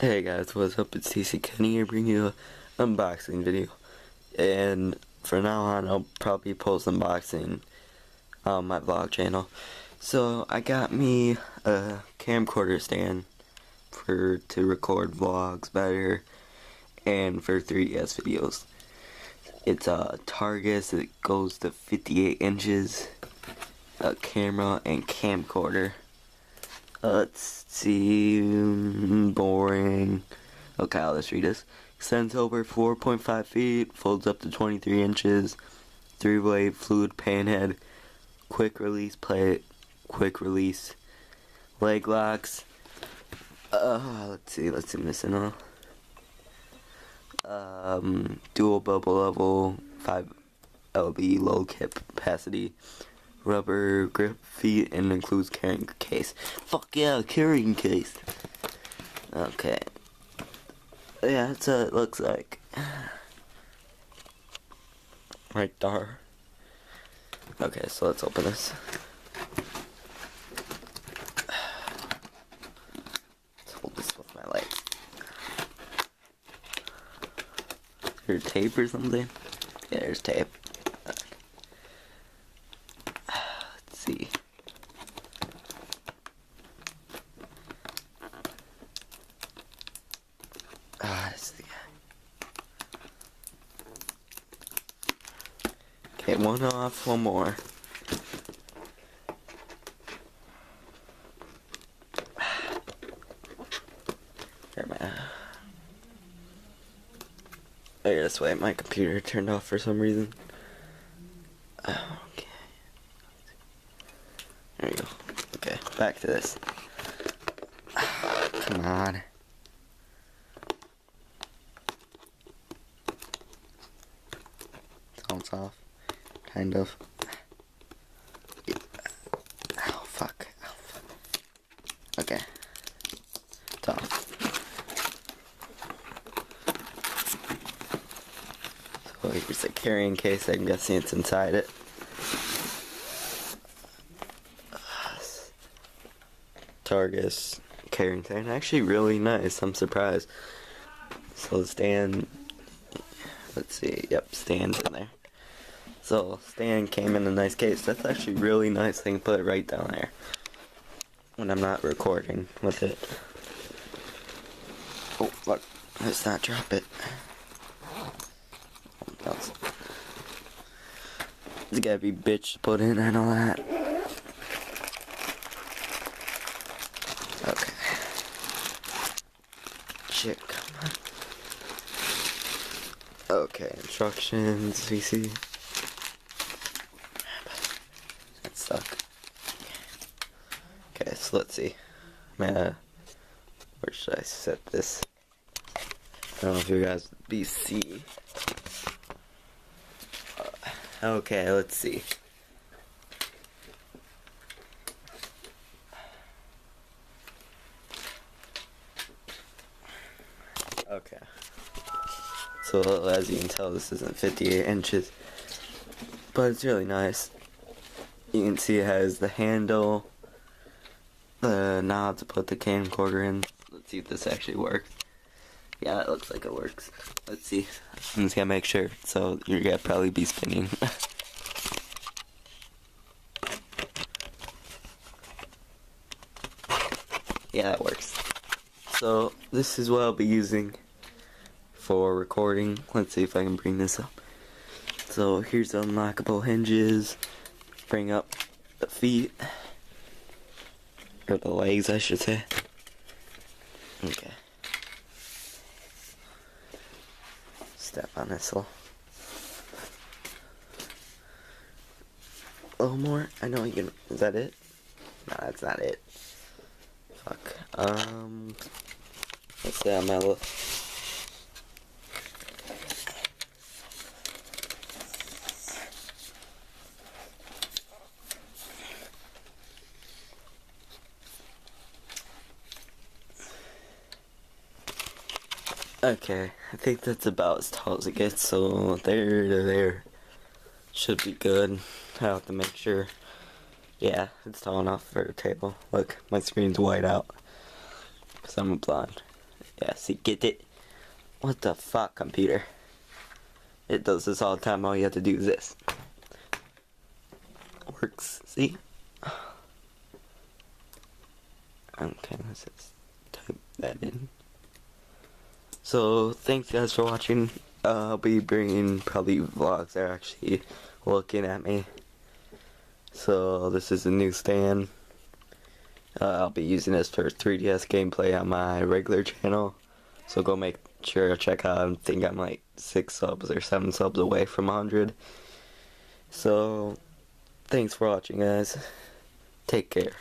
Hey guys, what's up? It's TC Kenny here bringing you an unboxing video. And from now on, I'll probably post unboxing on my vlog channel. So I got me a camcorder stand to record vlogs better and for 3DS videos. It's a Targus. It goes to 58 inches. A camera and camcorder. Let's see, boring. Okay, I'll just read this. Extends over 4.5 feet, folds up to 23 inches, 3-way fluid pan head, quick release plate, quick release, leg locks. Let's see, missing all. Dual bubble level, 5 lb low capacity. Rubber grip feet and includes carrying case. Fuck yeah, carrying case. Okay. Yeah, that's what it looks like. Right there. Okay, so let's open this. Let's hold this with my legs. Is there tape or something? Yeah, there's tape. See. That's the guy. Okay, one off, one more. Here, man. Oh, yeah, this way. My computer turned off for some reason. Okay. There you go. Okay, back to this. Come on. Sounds off. Kind of. Oh, fuck. Oh, fuck. Okay. It's off. So here's the carrying case. I'm guessing it's inside it. Targus carrying stand, actually really nice. I'm surprised. So the stand, let's see, yep, stand's in there. So stand came in a nice case. That's actually really nice. I can put it right down there when I'm not recording with it. Oh look, let's not drop it. It's gotta be bitch to put in and all that. Okay. Shit, come on. Okay, instructions, VC. That's stuck. Okay, so let's see. Where should I set this? I don't know if you guys BC. Okay, let's see. Okay. So as you can tell, this isn't 58 inches, but it's really nice. You can see it has the handle, the knob to put the camcorder in. Let's see if this actually works. Yeah, it looks like it works. Let's see. I'm just gonna make sure, so you're gonna probably be spinning. Yeah, that works. So this is what I'll be using for recording. Let's see if I can bring this up. So here's the unlockable hinges. Bring up the feet, or the legs I should say. Okay. Step on this a little more. I know you can. Is that it? No, that's not it. Fuck. Let's say on my list. Okay, I think that's about as tall as it gets, so there to there should be good. I have to make sure. Yeah, it's tall enough for a table. Look, my screen's white out because I'm blind. Yeah, see, get it? What the fuck, computer? It does this all the time. All you have to do is this. Works, see? Okay, let's just type that in. So, thanks guys for watching. I'll be bringing probably vlogs that are actually looking at me. So, this is a new stand. I'll be using this for 3DS gameplay on my regular channel. So go make sure to check out. I think I'm like 6 subs or 7 subs away from 100. So, thanks for watching guys. Take care.